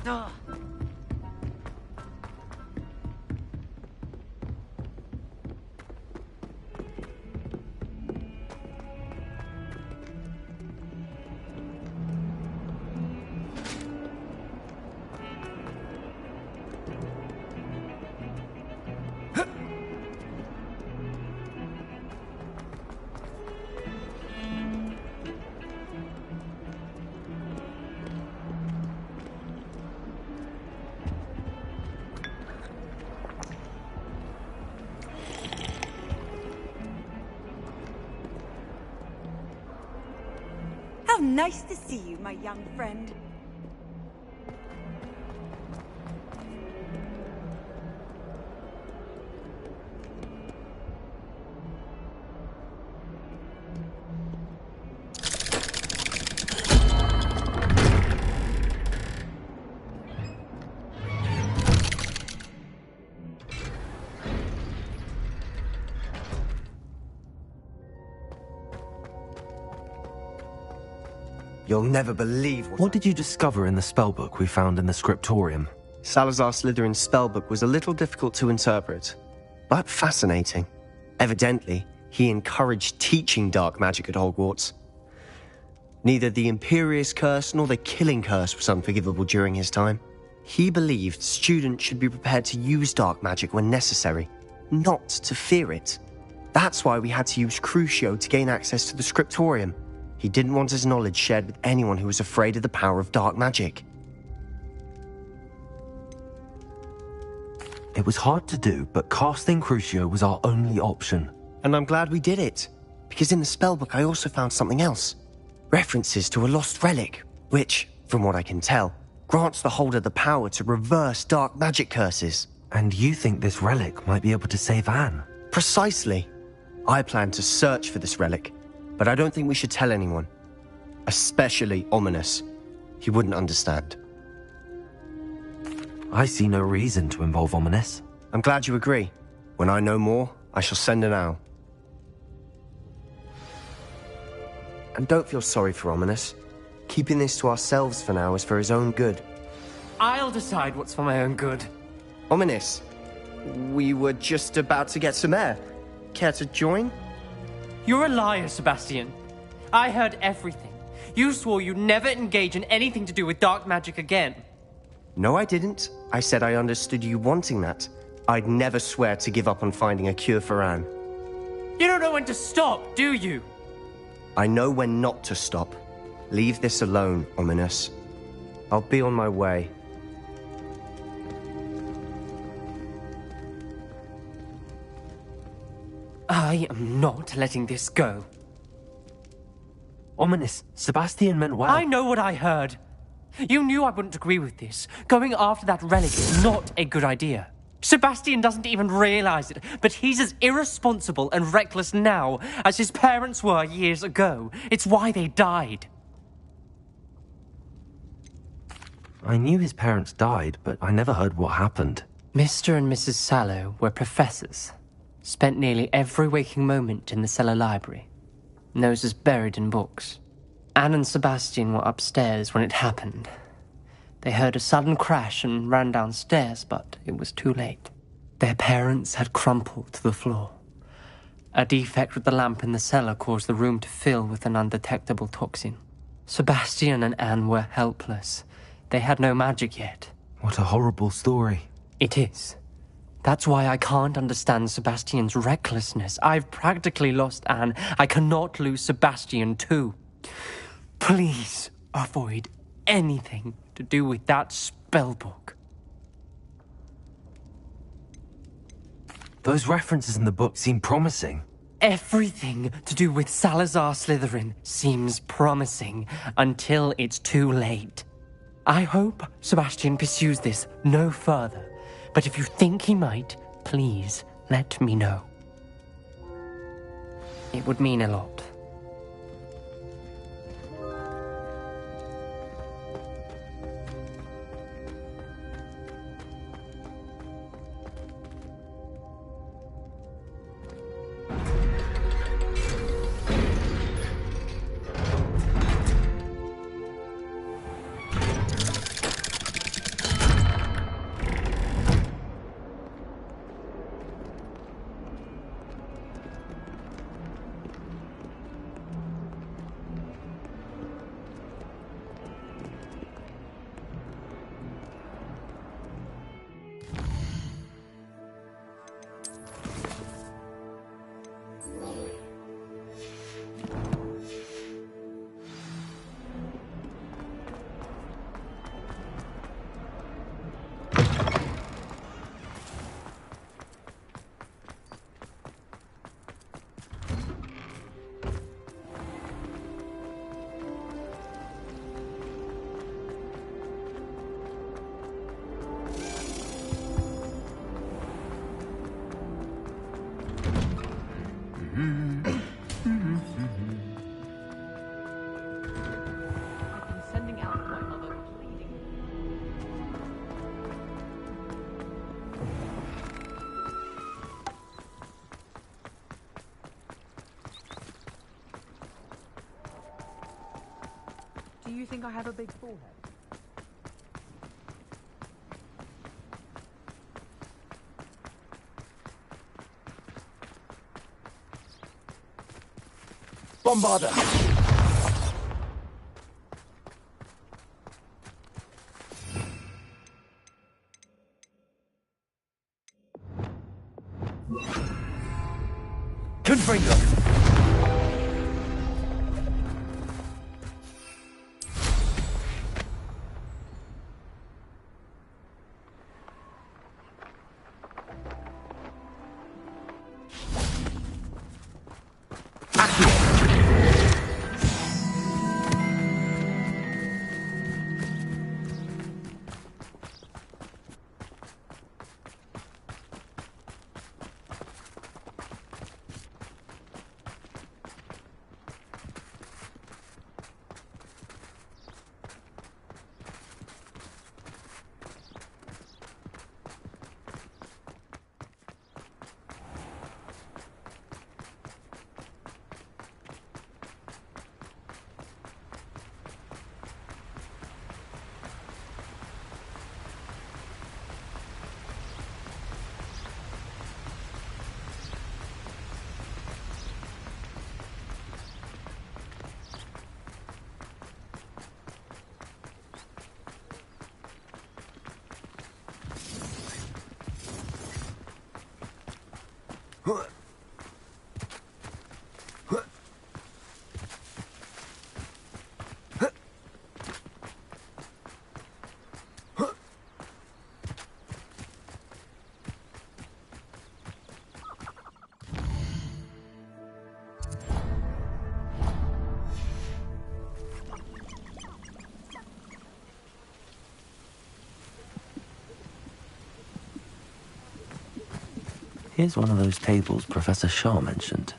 Ugh. How nice to see you, my young friend. You'll never believe What did you discover in the spellbook we found in the scriptorium? Salazar Slytherin's spellbook was a little difficult to interpret, but fascinating. Evidently, he encouraged teaching dark magic at Hogwarts. Neither the Imperious Curse nor the Killing Curse was unforgivable during his time. He believed students should be prepared to use dark magic when necessary, not to fear it. That's why we had to use Crucio to gain access to the scriptorium. He didn't want his knowledge shared with anyone who was afraid of the power of dark magic. It was hard to do, but casting Crucio was our only option. And I'm glad we did it, because in the spellbook I also found something else. References to a lost relic, which, from what I can tell, grants the holder the power to reverse dark magic curses. And you think this relic might be able to save Anne? Precisely. I plan to search for this relic, but I don't think we should tell anyone. Especially Ominous. He wouldn't understand. I see no reason to involve Ominous. I'm glad you agree. When I know more, I shall send an owl. And don't feel sorry for Ominous. Keeping this to ourselves for now is for his own good. I'll decide what's for my own good. Ominous, we were just about to get some air. Care to join? You're a liar, Sebastian. I heard everything. You swore you'd never engage in anything to do with dark magic again. No, I didn't. I said I understood you wanting that. I'd never swear to give up on finding a cure for Anne. You don't know when to stop, do you? I know when not to stop. Leave this alone, Ominous. I'll be on my way. I am not letting this go. Ominous, Sebastian meant well. I know what I heard. You knew I wouldn't agree with this. Going after that relic is not a good idea. Sebastian doesn't even realize it, but he's as irresponsible and reckless now as his parents were years ago. It's why they died. I knew his parents died, but I never heard what happened. Mr. and Mrs. Sallow were professors. Spent nearly every waking moment in the cellar library. Noses buried in books. Anne and Sebastian were upstairs when it happened. They heard a sudden crash and ran downstairs, but it was too late. Their parents had crumpled to the floor. A defect with the lamp in the cellar caused the room to fill with an undetectable toxin. Sebastian and Anne were helpless. They had no magic yet. What a horrible story. It is. That's why I can't understand Sebastian's recklessness. I've practically lost Anne. I cannot lose Sebastian too. Please avoid anything to do with that spellbook. Those references in the book seem promising. Everything to do with Salazar Slytherin seems promising until it's too late. I hope Sebastian pursues this no further, but if you think he might, please let me know. It would mean a lot. Do you think I have a big forehead? Bombarder! Confringo! Here's one of those tables Professor Shaw mentioned.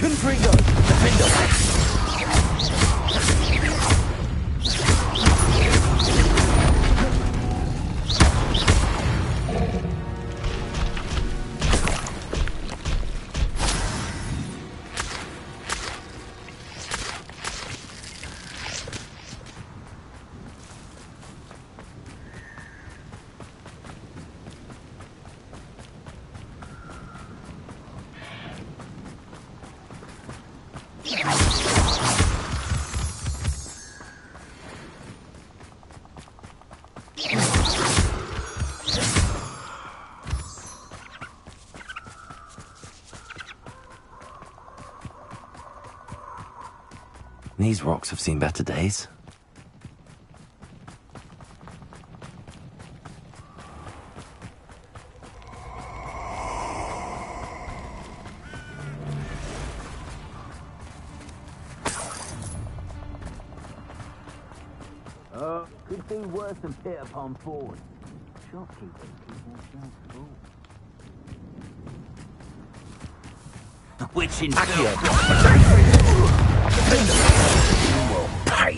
Confringo! Defendo! These rocks have seen better days. do worse than pit upon forward. Shopkeepers keep themselves full. The witch in Accio. You will pay.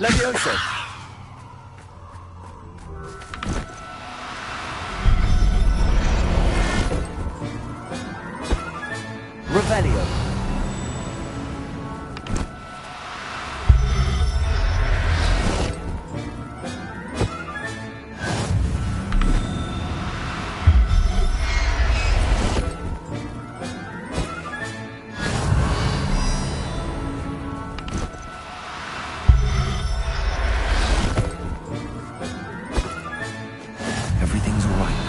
Levioso. Revelio. Everything's all right now.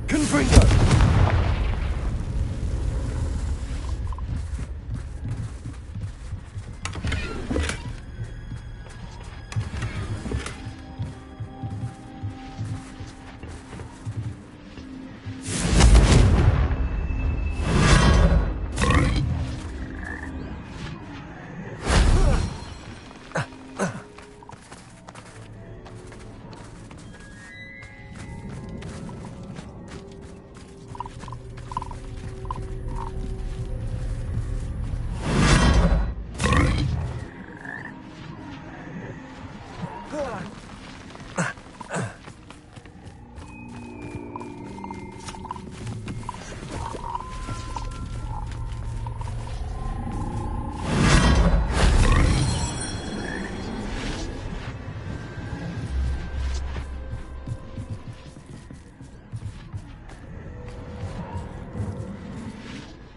Confringo!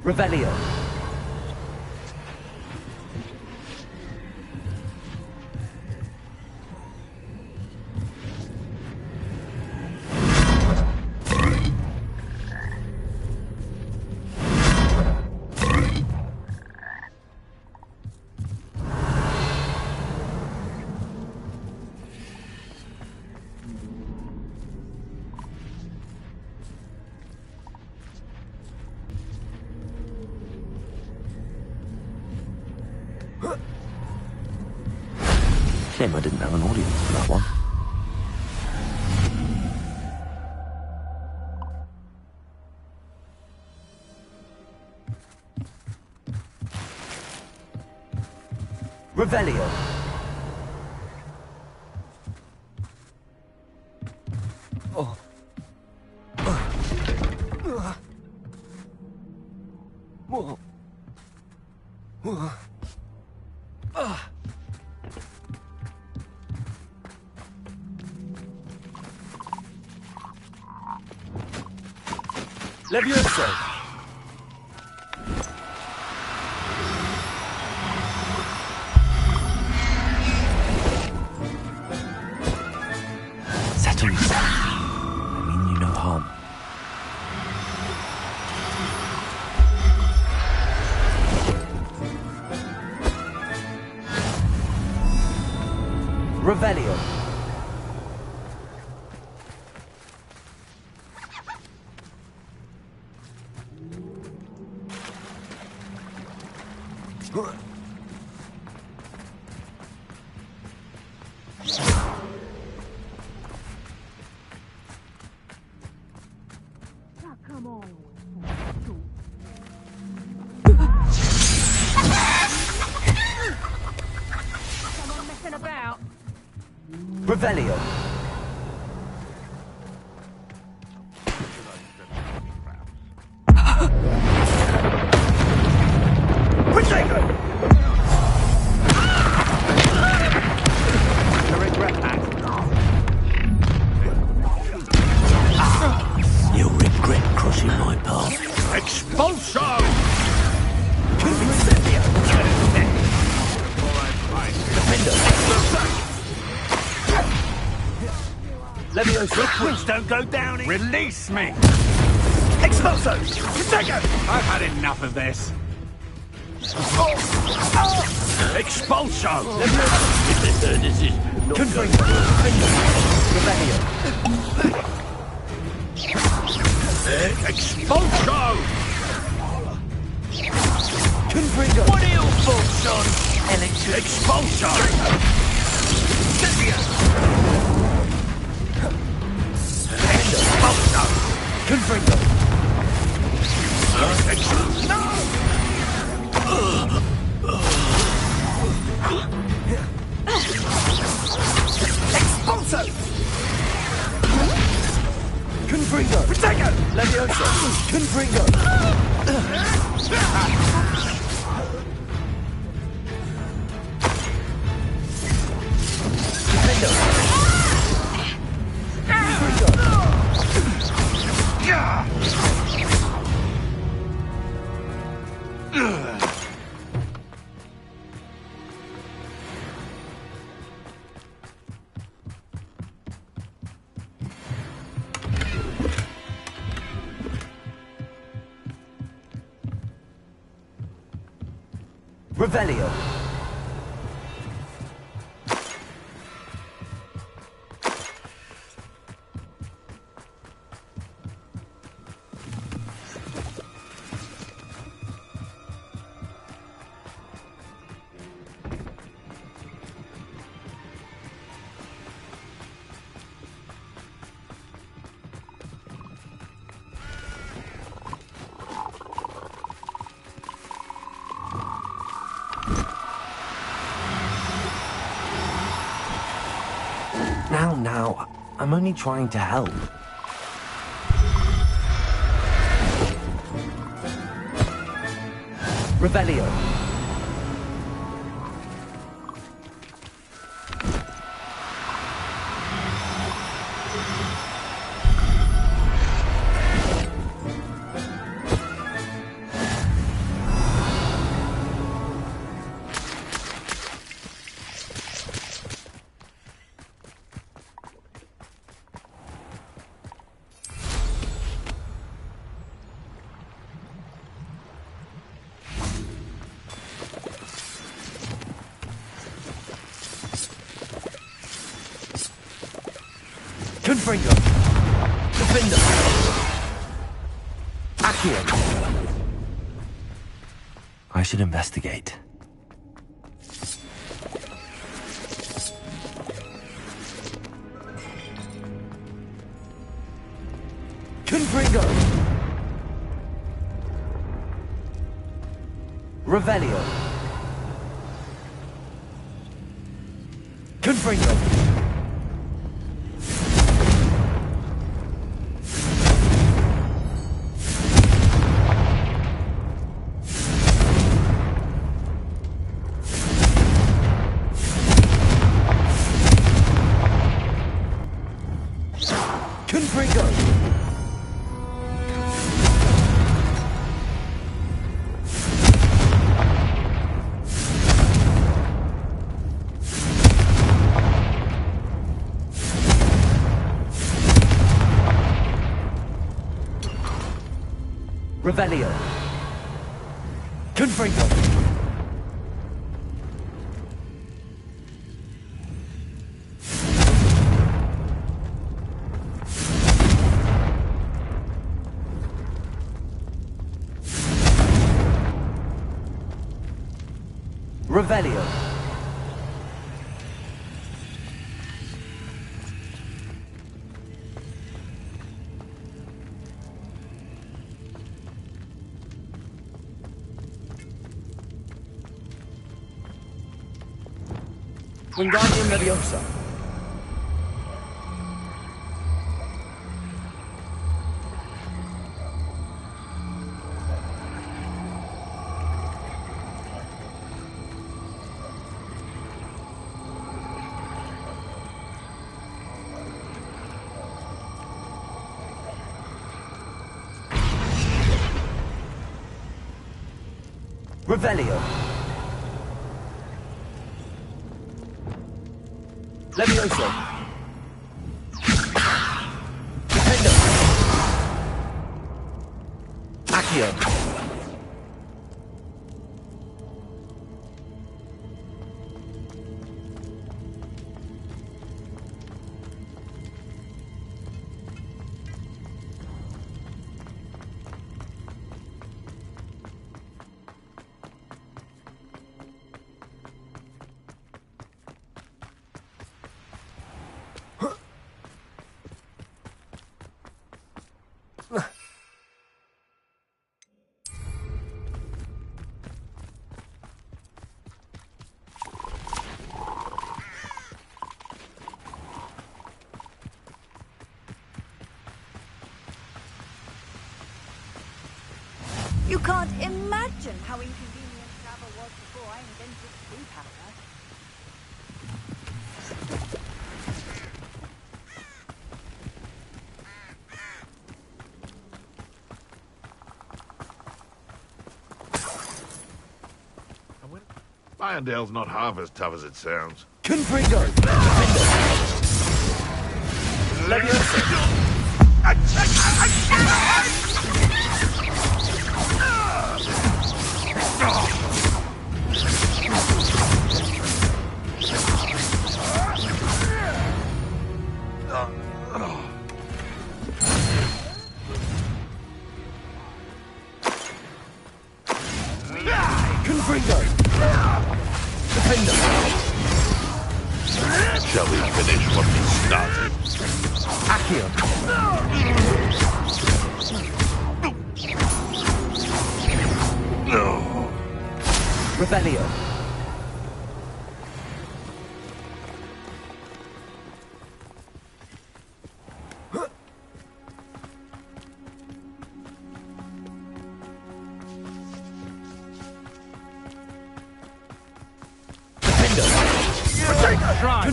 Revelio. Shame I didn't have an audience for that one. Revelio. Oh. Whoa. Levioso! Settle yourself. I mean you no harm. Revelio. Revelio. Protego! I regret that. You'll regret crossing my path. Expulso! Levioso! Please don't go down here. Release me! Expulso! Protego! I've had enough of this. Expulso! This is not Confringo! Revelio! Expulso! Confringo! What are you for, son? Expulso! Expulso! Confringo! Expulso! Confringo! Protego! Levioso! Confringo! Defendo! Confringo! Revelio. Now, I'm only trying to help. Revelio. Confringo. Defender. Accio. I should investigate. Confringo. Revelio. Confringo. Confringo. Revelio. Confringo. Revelio. Wingardium Leviosa. Revelio. Levioso. Defendo. Accio. You can't imagine how inconvenient travel was before I invented steam power. Irondale's not half as tough as it sounds. Confringo. Leviosa. Confringo. Defender. Shall we finish what we started? Accio. No. Revelio.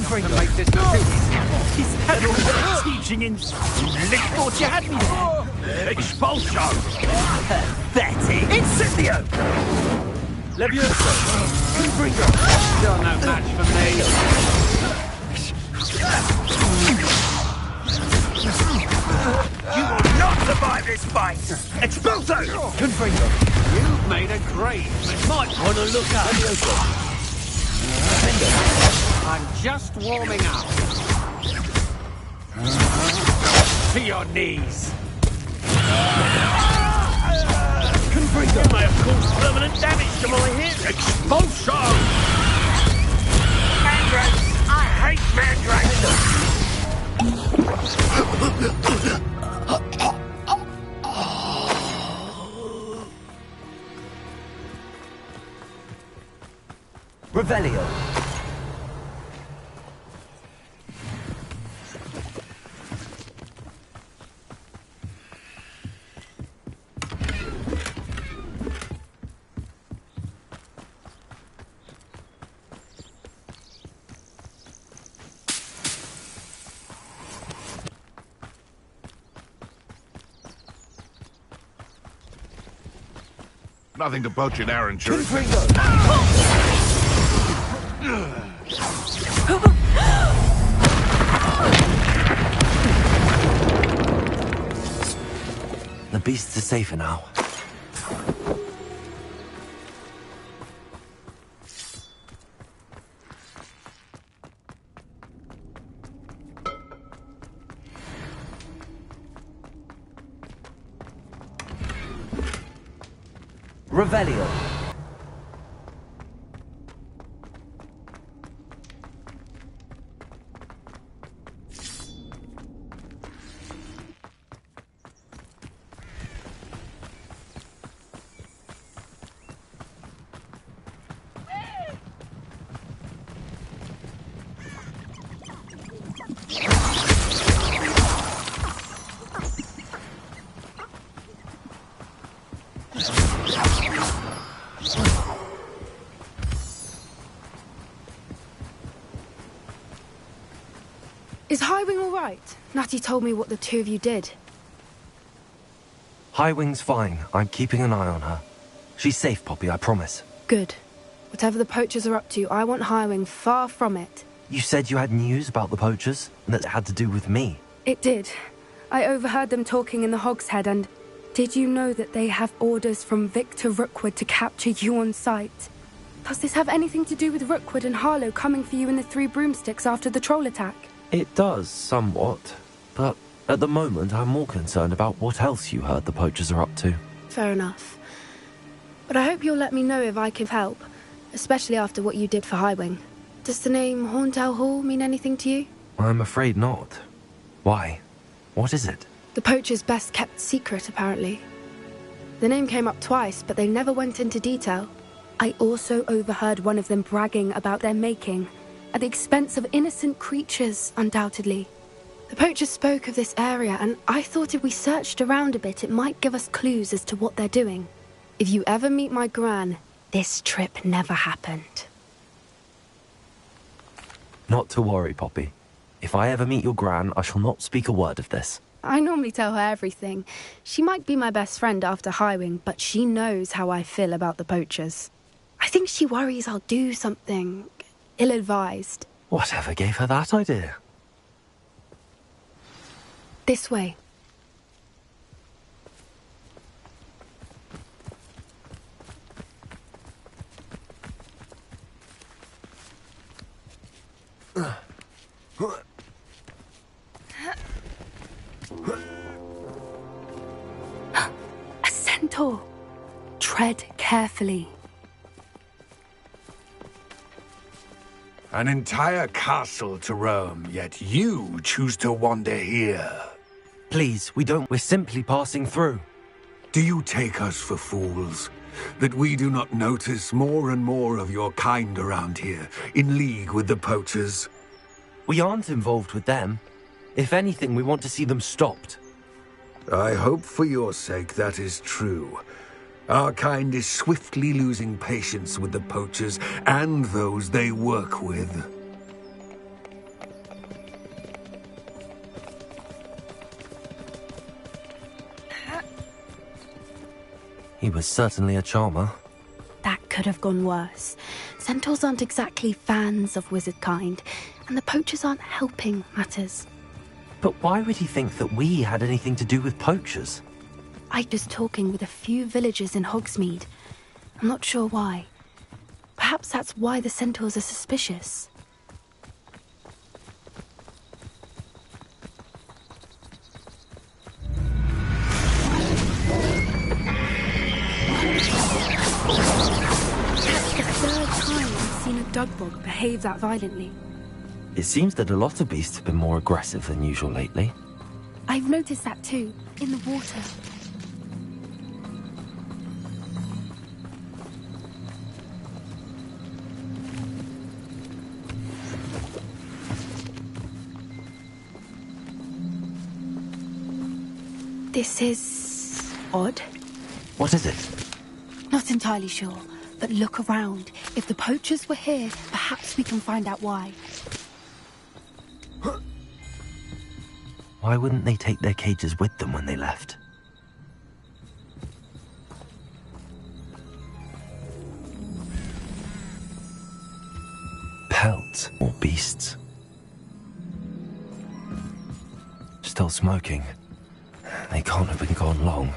Trying to make this look He's had all that teaching in Lick thought you had me there. Expulso! Pathetic. Incendio. Leviosa. Confringo. Still no match for me. You will not survive this fight! Expulso! Confringo. You've made a grave that might want to look up. Leviosa. I'm just warming up. To your knees. Confringo. You may have caused permanent damage to my hip. Expulso! Mandrakes! I hate mandrakes! Revelio. Nothing to poach in our insurance. Confringo. The beasts are safer now. Revelio. Is Highwing all right? Natty told me what the two of you did. Highwing's fine. I'm keeping an eye on her. She's safe, Poppy, I promise. Good. Whatever the poachers are up to, I want Highwing far from it. You said you had news about the poachers, and that it had to do with me. It did. I overheard them talking in the Hogshead, and did you know that they have orders from Victor Rookwood to capture you on sight? Does this have anything to do with Rookwood and Harlow coming for you in the Three Broomsticks after the troll attack? It does, somewhat. But at the moment, I'm more concerned about what else you heard the poachers are up to. Fair enough. But I hope you'll let me know if I can help, especially after what you did for Highwing. Does the name Horntail Hall mean anything to you? I'm afraid not. Why? What is it? The poacher's best kept secret, apparently. The name came up twice, but they never went into detail. I also overheard one of them bragging about their making, at the expense of innocent creatures, undoubtedly. The poachers spoke of this area, and I thought if we searched around a bit, it might give us clues as to what they're doing. If you ever meet my gran, this trip never happened. Not to worry, Poppy. If I ever meet your gran, I shall not speak a word of this. I normally tell her everything. She might be my best friend after Highwing, but she knows how I feel about the poachers. I think she worries I'll do something ill-advised. Whatever gave her that idea? This way. A centaur. Tread carefully. An entire castle to roam, yet you choose to wander here. Please, we're simply passing through. Do you take us for fools? That we do not notice more and more of your kind around here, in league with the poachers? We aren't involved with them. If anything, we want to see them stopped. I hope for your sake that is true. Our kind is swiftly losing patience with the poachers and those they work with. He was certainly a charmer. That could have gone worse. Centaurs aren't exactly fans of wizard kind, and the poachers aren't helping matters. But why would he think that we had anything to do with poachers? I was talking with a few villagers in Hogsmeade. I'm not sure why. Perhaps that's why the centaurs are suspicious. That's the third time I've seen a dugbog behave that violently. It seems that a lot of beasts have been more aggressive than usual lately. I've noticed that too, in the water. This is odd. What is it? Not entirely sure, but look around. If the poachers were here, perhaps we can find out why. Why wouldn't they take their cages with them when they left? Pelts or beasts. Still smoking. They can't have been gone long.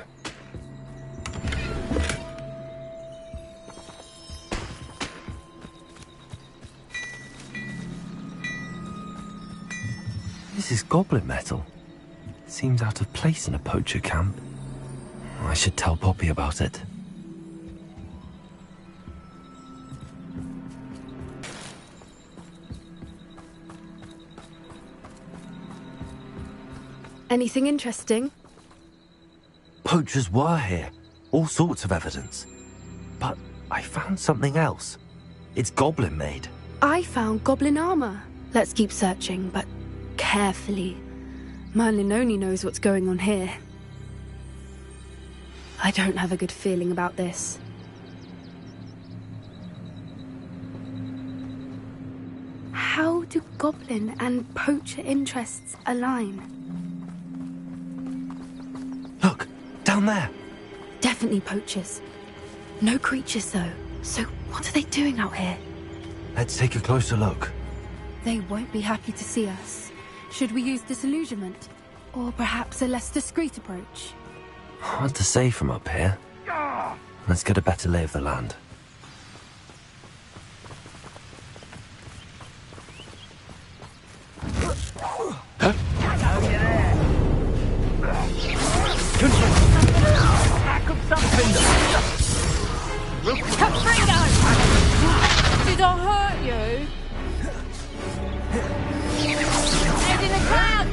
This is goblin metal. Seems out of place in a poacher camp. I should tell Poppy about it. Anything interesting? Poachers were here. All sorts of evidence. But I found something else. It's goblin made. I found goblin armor. Let's keep searching, but carefully. Merlin only knows what's going on here. I don't have a good feeling about this. How do goblin and poacher interests align? Look, down there. Definitely poachers. No creatures, though. So what are they doing out here? Let's take a closer look. They won't be happy to see us. Should we use disillusionment? Or perhaps a less discreet approach? Hard to say from up here. Let's get a better lay of the land. Did I hurt you? Head in the cloud!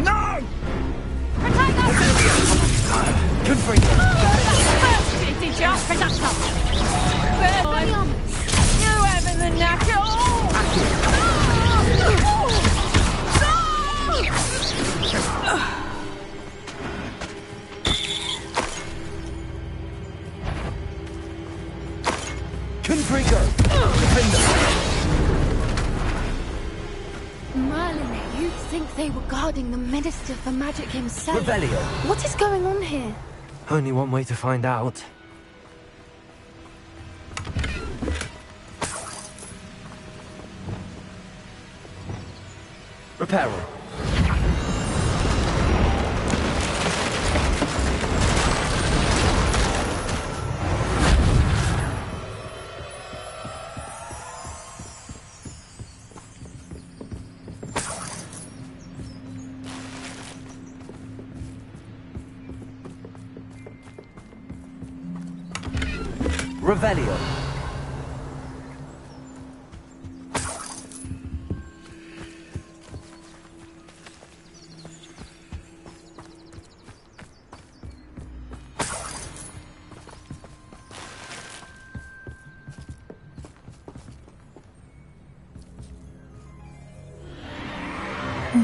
No! Protect us! Did you? Protect us! You having the knack at all? Confringo! Merlin, you'd think they were guarding the Minister for Magic himself. Revelio. What is going on here? Only one way to find out. Reparo. Revelio.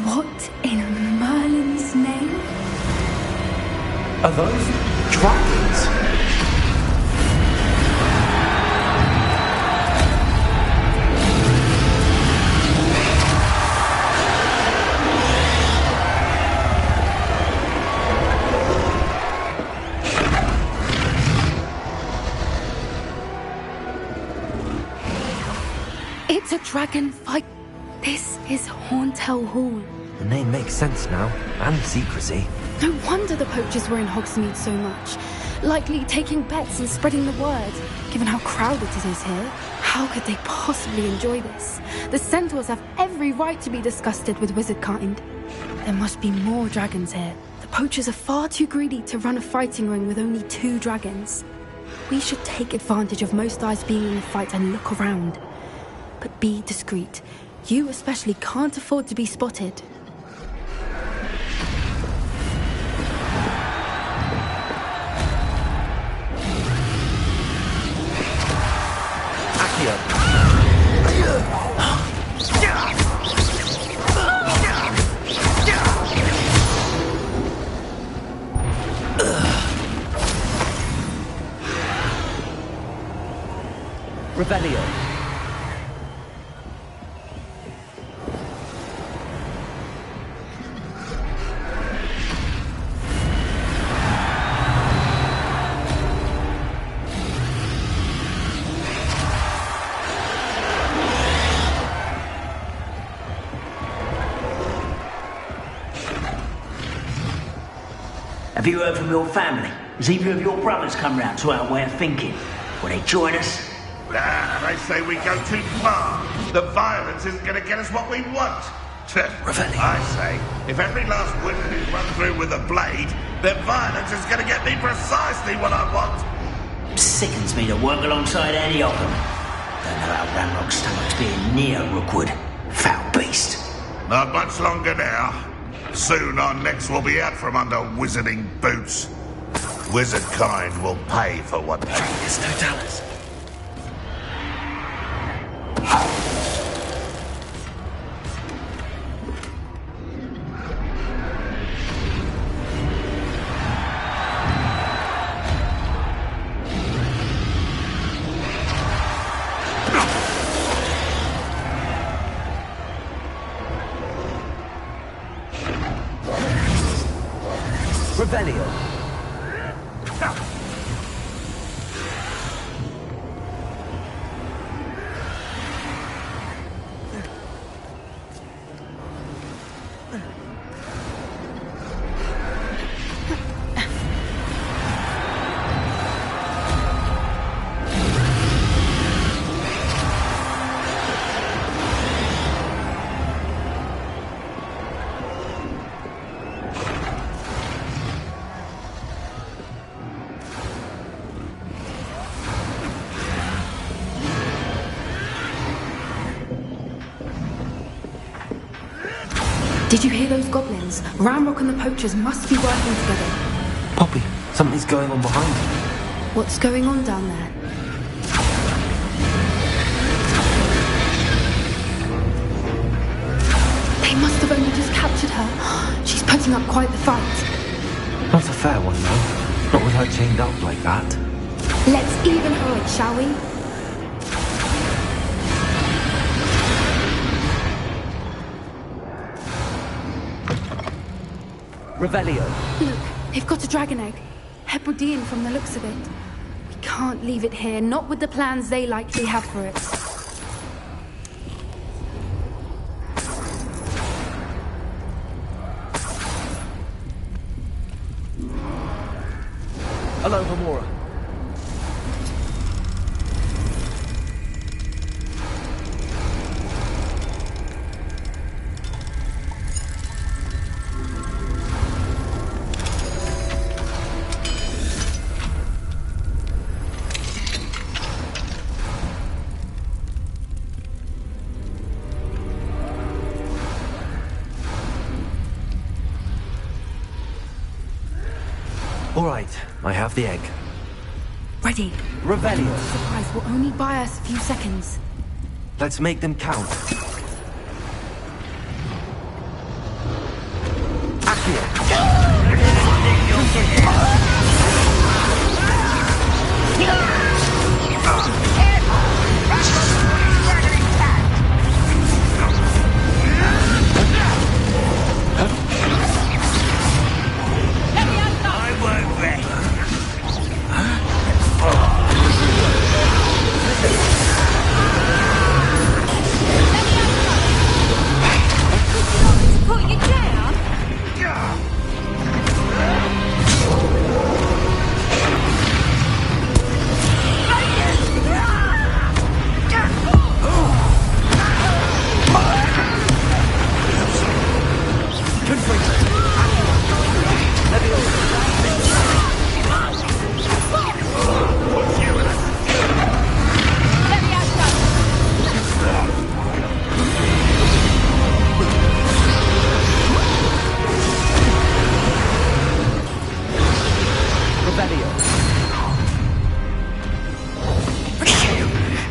What in Merlin's name? Are those dragons? It's a dragon fight. This is Hauntel Hall. The name makes sense now, and secrecy. No wonder the poachers were in Hogsmeade so much. Likely taking bets and spreading the word, given how crowded it is here. How could they possibly enjoy this? The centaurs have every right to be disgusted with wizard kind. There must be more dragons here. The poachers are far too greedy to run a fighting ring with only 2 dragons. We should take advantage of most eyes being in the fight and look around. But be discreet. You especially can't afford to be spotted. Revelio. Have you heard from your family? Has either of your brothers come round to our way of thinking? Will they join us? They say we go too far. The violence isn't going to get us what we want. I say, if every last woman is run through with a blade, then violence is going to get me precisely what I want. Sickens me to work alongside any of them. don't know how Ramrock's stomach's being near Rookwood. Foul beast. Not much longer now. Soon our necks will be out from under wizarding boots. Wizard kind will pay for what they... There's no dollars. Revelio. Did you hear those goblins? Ramrock and the poachers must be working together. Poppy, something's going on behind you. What's going on down there? They must have only just captured her. She's putting up quite the fight. Not a fair one, though. Not with her chained up like that. Let's even her it, shall we? Revelio. Look, they've got a dragon egg. Hebridean from the looks of it. We can't leave it here, not with the plans they likely have for it. Hello, Hamura. All right, I have the egg. Ready. Revelio. Surprise will only buy us a few seconds. Let's make them count.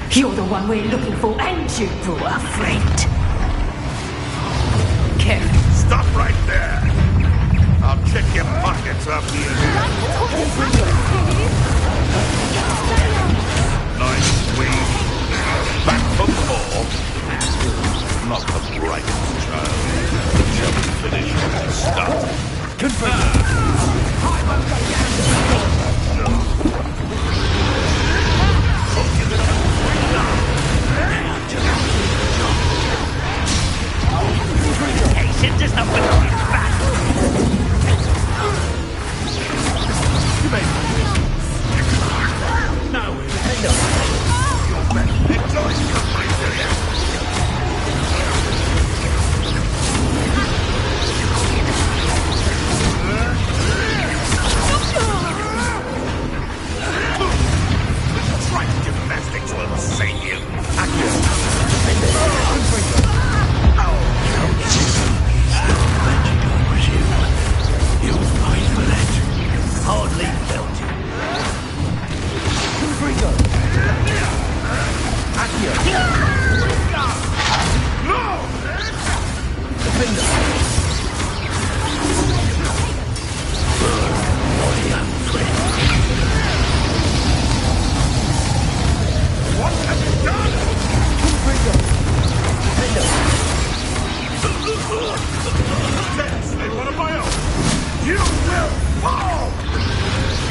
You're the one we're looking for, and you brought a friend. Careful. Stop right there! I'll check your pockets after you. Nice squeeze. Back for more. Not the brightest child. Shall we finish what we started? Just not with his back. You made no, hang on. Your best enjoy company, do you? Try gymnastics will save you.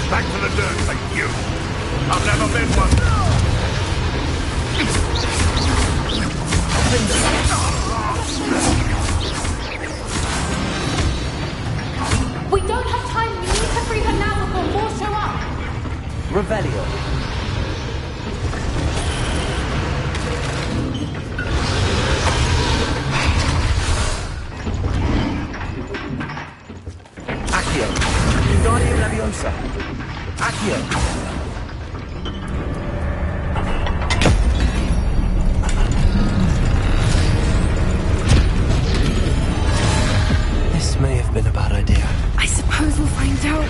Back to the dirt, thank you. I've never been one. We don't have time. We need to free her now before more show up. Revelio. Accio. Wingardium Leviosa. Accio. This may have been a bad idea. I suppose we'll find out.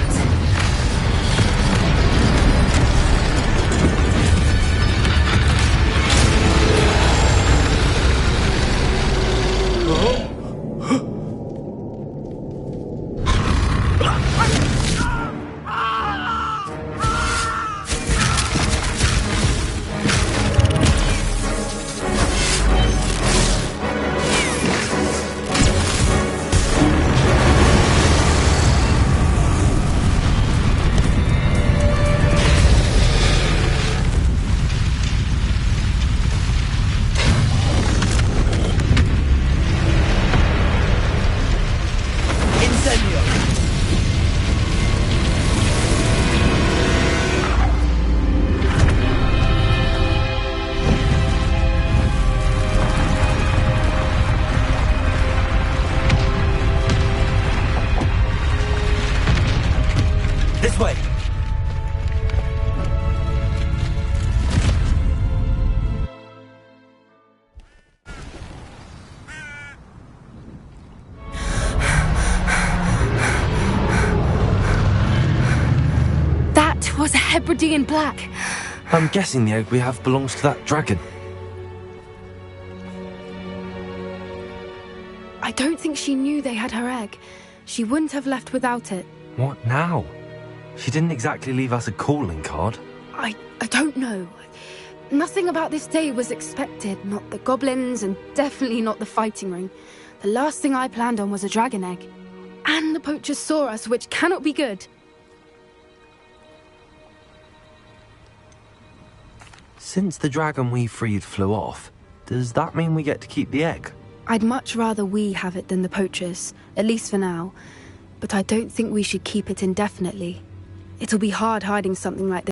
This way! That was a Hebridean black. I'm guessing the egg we have belongs to that dragon. I don't think she knew they had her egg. She wouldn't have left without it. What now? She didn't exactly leave us a calling card. I don't know. Nothing about this day was expected. Not the goblins, and definitely not the fighting ring. The last thing I planned on was a dragon egg. And the poachers saw us, which cannot be good. Since the dragon we freed flew off, does that mean we get to keep the egg? I'd much rather we have it than the poachers, at least for now. But I don't think we should keep it indefinitely. It'll be hard hiding something like this.